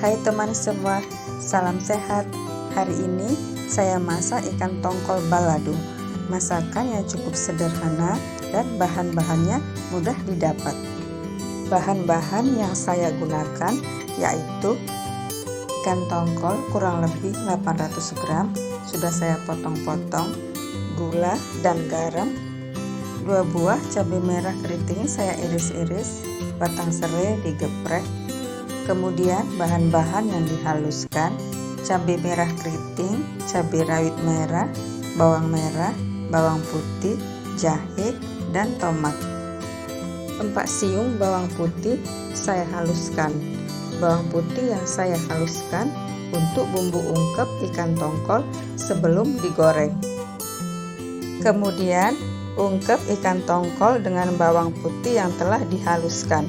Hai teman semua, salam sehat. Hari ini saya masak ikan tongkol balado. Masakan yang cukup sederhana dan bahan-bahannya mudah didapat. Bahan-bahan yang saya gunakan yaitu ikan tongkol kurang lebih 800 gram, sudah saya potong-potong, gula dan garam, 2 buah cabai merah keriting saya iris-iris, batang serai digeprek. Kemudian bahan-bahan yang dihaluskan: cabai merah keriting, cabai rawit merah, bawang merah, bawang putih, jahe, dan tomat. 4 siung bawang putih saya haluskan. Bawang putih yang saya haluskan untuk bumbu ungkep ikan tongkol sebelum digoreng. Kemudian ungkep ikan tongkol dengan bawang putih yang telah dihaluskan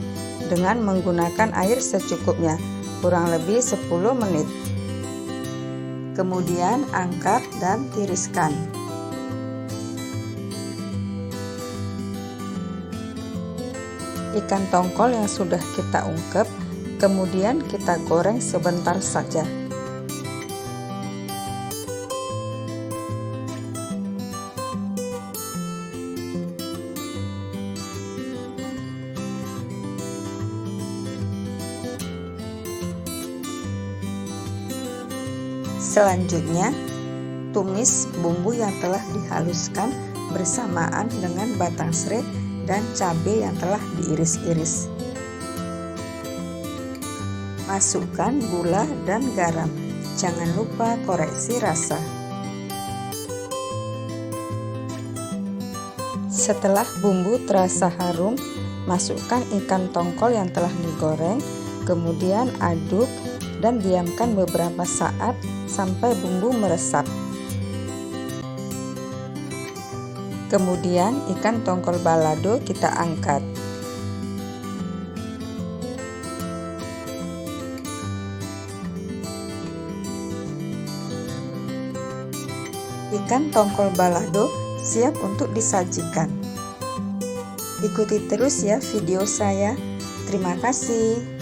dengan menggunakan air secukupnya, kurang lebih 10 menit. Kemudian angkat dan tiriskan. Ikan tongkol yang sudah kita ungkep, kemudian kita goreng sebentar saja. Selanjutnya, tumis bumbu yang telah dihaluskan bersamaan dengan batang serai dan cabai yang telah diiris-iris. Masukkan gula dan garam. Jangan lupa koreksi rasa. Setelah bumbu terasa harum, masukkan ikan tongkol yang telah digoreng, kemudian aduk dan diamkan beberapa saat sampai bumbu meresap. Kemudian ikan tongkol balado kita angkat. Ikan tongkol balado siap untuk disajikan. Ikuti terus ya video saya. Terima kasih.